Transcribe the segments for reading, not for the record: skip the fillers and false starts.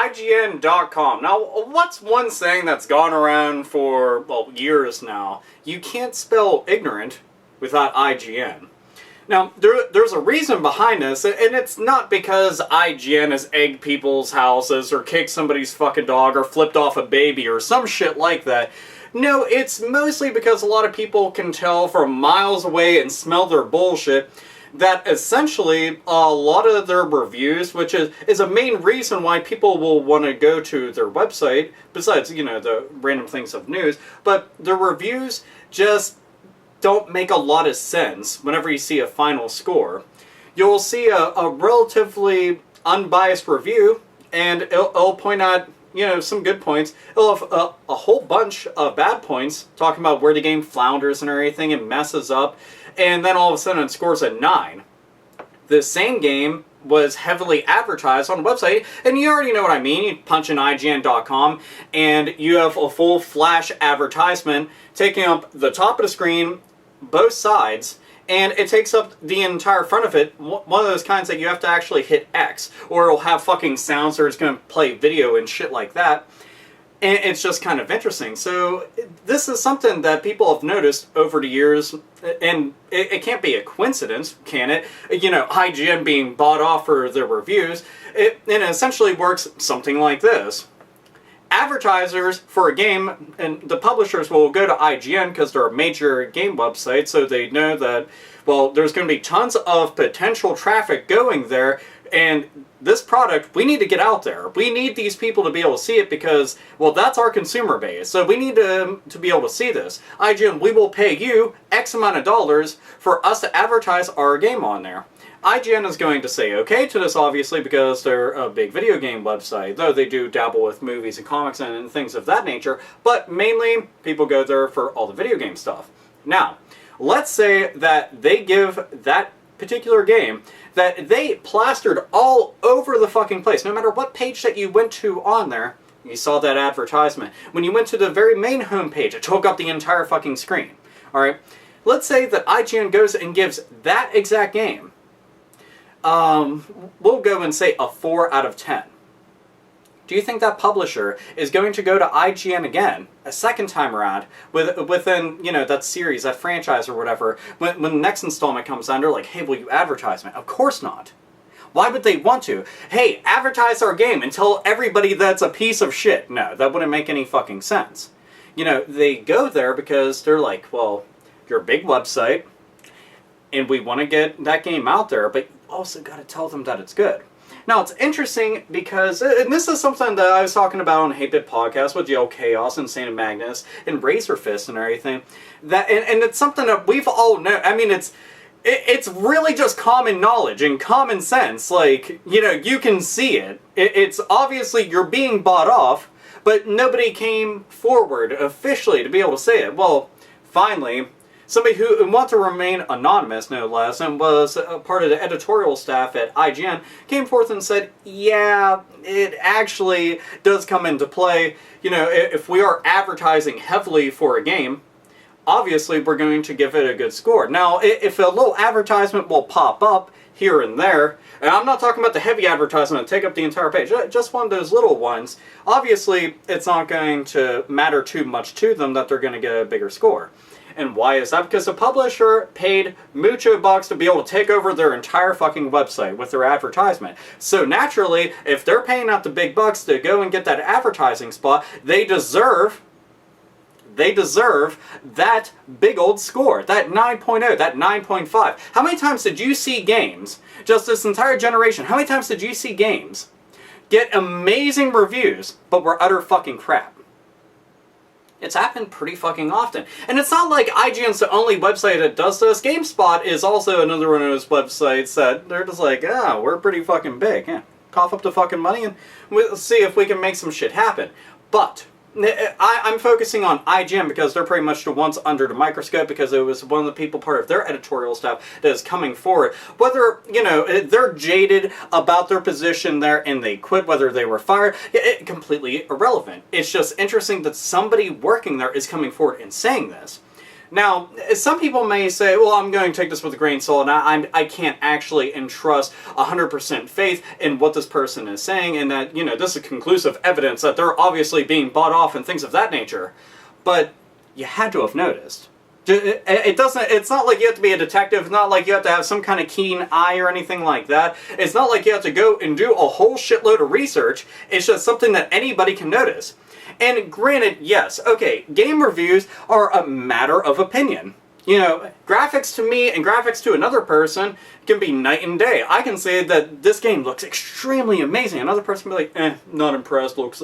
IGN.com. Now, what's one saying that's gone around for, well, years now? You can't spell ignorant without IGN. Now, there's a reason behind this, and it's not because IGN has egged people's houses, or kicked somebody's fucking dog, or flipped off a baby, or some shit like that. No, it's mostly because a lot of people can tell from miles away and smell their bullshit that essentially a lot of their reviews, which is a main reason why people will want to go to their website, besides, you know, the random things of news, but the reviews just don't make a lot of sense whenever you see a final score. You'll see a relatively unbiased review, and it'll point out, you know, some good points. It'll have a whole bunch of bad points, talking about where the game flounders and everything and messes up, and then all of a sudden it scores a 9. The same game was heavily advertised on the website, and you already know what I mean. You punch in IGN.com, and you have a full flash advertisement taking up the top of the screen, both sides, and it takes up the entire front of it. One of those kinds that you have to actually hit X, or it'll have fucking sounds, or it's going to play video and shit like that. And it's just kind of interesting. So this is something that people have noticed over the years, and it can't be a coincidence, can it? You know, IGN being bought off for their reviews, and it essentially works something like this. Advertisers for a game, and the publishers will go to IGN because they're a major game website, so they know that, well, there's going to be tons of potential traffic going there, and this product, we need to get out there. We need these people to be able to see it because, well, that's our consumer base. So we need to be able to see this. IGN, we will pay you X amount of dollars for us to advertise our game on there. IGN is going to say okay to this, obviously, because they're a big video game website, though they do dabble with movies and comics and things of that nature, but mainly people go there for all the video game stuff. Now, let's say that they give that particular game that they plastered all over the fucking place. No matter what page that you went to on there, you saw that advertisement. When you went to the very main homepage, it took up the entire fucking screen. Alright? Let's say that IGN goes and gives that exact game, we'll go and say a 4 out of 10. Do you think that publisher is going to go to IGN again, a second time around, within, you know, that series, that franchise or whatever, when the next installment comes out, they're like, hey, will you advertise me? Of course not. Why would they want to? Hey, advertise our game and tell everybody that's a piece of shit. No, that wouldn't make any fucking sense. You know, they go there because they're like, well, you're a big website, and we want to get that game out there, but you also got to tell them that it's good. Now, it's interesting because, and this is something that I was talking about on 8-Bit Podcast with Yale Chaos and Saint Magnus and Razor Fist and everything, that, and it's something that we've all known. I mean, it's really just common knowledge and common sense. Like, you know, you can see it. It's obviously you're being bought off, but nobody came forward officially to be able to say it. Well, finally, somebody who wanted to remain anonymous, no less, and was a part of the editorial staff at IGN, came forth and said, yeah, it actually does come into play. You know, if we are advertising heavily for a game, obviously we're going to give it a good score. Now, if a little advertisement will pop up here and there, and I'm not talking about the heavy advertisement that take up the entire page, just one of those little ones, obviously it's not going to matter too much to them that they're going to get a bigger score. And why is that? Because the publisher paid mucho bucks to be able to take over their entire fucking website with their advertisement. So naturally, if they're paying out the big bucks to go and get that advertising spot, they deserve that big old score, that 9.0, that 9.5. How many times did you see games, just this entire generation, how many times did you see games get amazing reviews, but were utter fucking crap? It's happened pretty fucking often. And it's not like IGN's the only website that does this. GameSpot is also another one of those websites that they're just like, ah, we're pretty fucking big. Yeah, cough up the fucking money and we'll see if we can make some shit happen. But I'm focusing on IGN because they're pretty much the ones under the microscope, because it was one of the people part of their editorial staff that is coming forward. Whether, you know, they're jaded about their position there and they quit, whether they were fired, completely irrelevant. It's just interesting that somebody working there is coming forward and saying this. Now, some people may say, well, I'm going to take this with a grain of salt, and I can't actually entrust 100% faith in what this person is saying, and that, you know, this is conclusive evidence that they're obviously being bought off and things of that nature. But you had to have noticed. It's not like you have to be a detective, it's not like you have to have some kind of keen eye or anything like that. It's not like you have to go and do a whole shitload of research. It's just something that anybody can notice. And granted, yes, okay, game reviews are a matter of opinion. You know, graphics to me and graphics to another person can be night and day. I can say that this game looks extremely amazing. Another person can be like, not impressed, looks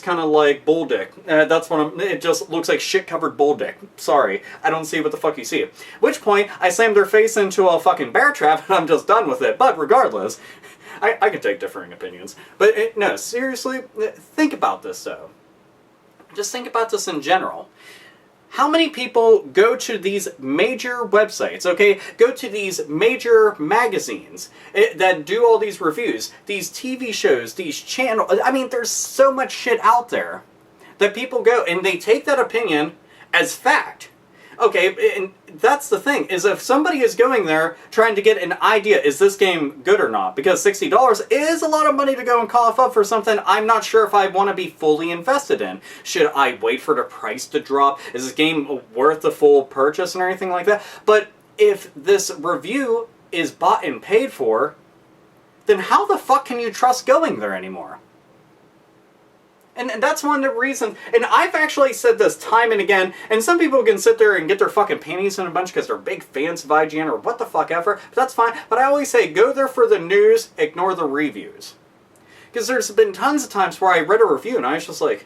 kind of like bull dick. It just looks like shit-covered bull dick. Sorry, I don't see what the fuck you see. At which point, I slam their face into a fucking bear trap and I'm just done with it. But regardless, I can take differing opinions. But no, seriously, think about this though. Just think about this in general. How many people go to these major websites, okay? Go to these major magazines that do all these reviews, these TV shows, these channels. I mean, there's so much shit out there that people go and they take that opinion as fact. Okay, and that's the thing, is if somebody is going there trying to get an idea, is this game good or not? Because $60 is a lot of money to go and cough up for something I'm not sure if I want to be fully invested in. Should I wait for the price to drop? Is this game worth the full purchase and everything like that? But if this review is bought and paid for, then how the fuck can you trust going there anymore? And that's one of the reasons, and I've actually said this time and again, and some people can sit there and get their fucking panties in a bunch because they're big fans of IGN or what the fuck ever, but that's fine. But I always say, go there for the news, ignore the reviews. Because there's been tons of times where I read a review and I was just like,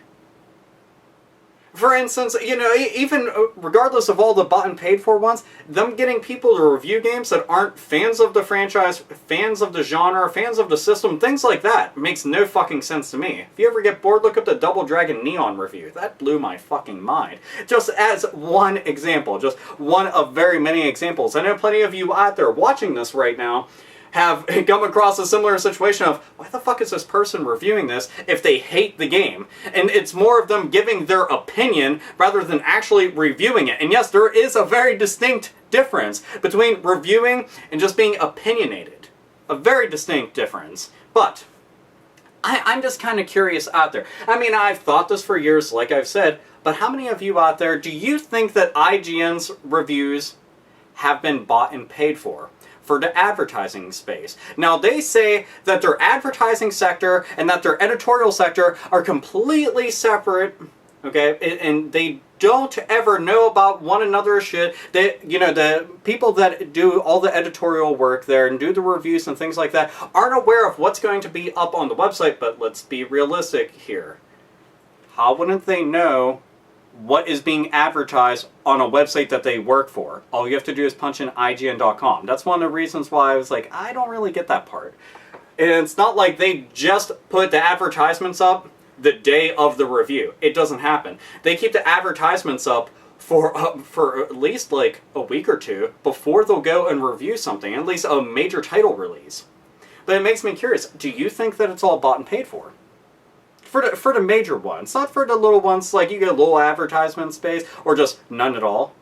for instance, you know, even regardless of all the bought and paid for ones, them getting people to review games that aren't fans of the franchise, fans of the genre, fans of the system, things like that, makes no fucking sense to me. If you ever get bored, look up the Double Dragon Neon review. That blew my fucking mind. Just as one example, just one of very many examples. I know plenty of you out there watching this right now have come across a similar situation of, why the fuck is this person reviewing this if they hate the game? And it's more of them giving their opinion rather than actually reviewing it. And yes, there is a very distinct difference between reviewing and just being opinionated. A very distinct difference. But I'm just kind of curious out there. I mean, I've thought this for years, like I've said, but how many of you out there, do you think that IGN's reviews have been bought and paid for the advertising space? Now, they say that their advertising sector and that their editorial sector are completely separate, okay, and they don't ever know about one another's shit. They, you know, the people that do all the editorial work there and do the reviews and things like that aren't aware of what's going to be up on the website, but let's be realistic here. How wouldn't they know what is being advertised on a website that they work for? All you have to do is punch in IGN.com. That's one of the reasons why I was like, I don't really get that part. And it's not like they just put the advertisements up the day of the review. It doesn't happen. They keep the advertisements up for at least like a week or two before they'll go and review something, at least a major title release. But it makes me curious, do you think that it's all bought and paid for? For the major ones, not for the little ones like you get a little advertisement space or just none at all.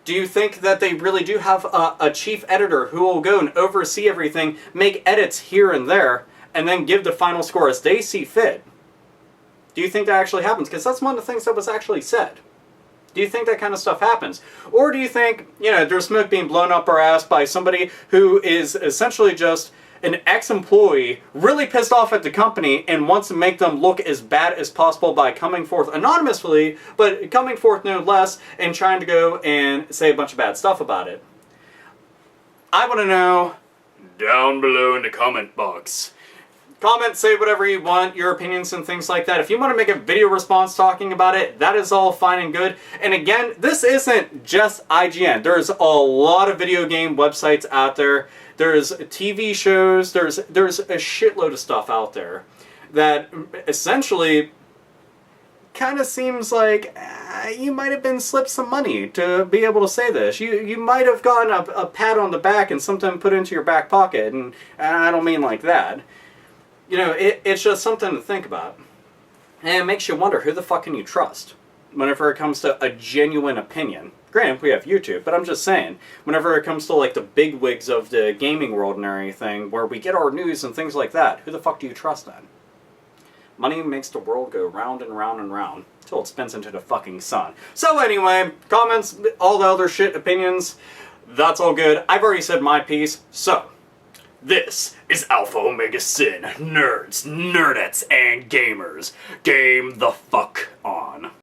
Do you think that they really do have a chief editor who will go and oversee everything, make edits here and there, and then give the final score as they see fit? Do you think that actually happens? Because that's one of the things that was actually said. Do you think that kind of stuff happens? Or do you think, you know, there's smoke being blown up our ass by somebody who is essentially just an ex-employee really pissed off at the company and wants to make them look as bad as possible by coming forth anonymously, but coming forth no less and trying to go and say a bunch of bad stuff about it? I want to know down below in the comment box. Comment, say whatever you want, your opinions and things like that. If you want to make a video response talking about it, that is all fine and good. And again, this isn't just IGN. There's a lot of video game websites out there. There's TV shows. There's a shitload of stuff out there that essentially kind of seems like you might have been slipped some money to be able to say this. You might have gotten a pat on the back and something put into your back pocket, and I don't mean like that. You know, it's just something to think about. And it makes you wonder, who the fuck can you trust? whenever it comes to a genuine opinion. Granted, we have YouTube, but I'm just saying, whenever it comes to like the bigwigs of the gaming world and everything, where we get our news and things like that, who the fuck do you trust then? Money makes the world go round and round and round, till it spins into the fucking sun. So anyway, comments, all the other shit, opinions, that's all good. I've already said my piece, so this is AlphaOmegaSin, nerds, nerdettes, and gamers. Game the fuck on.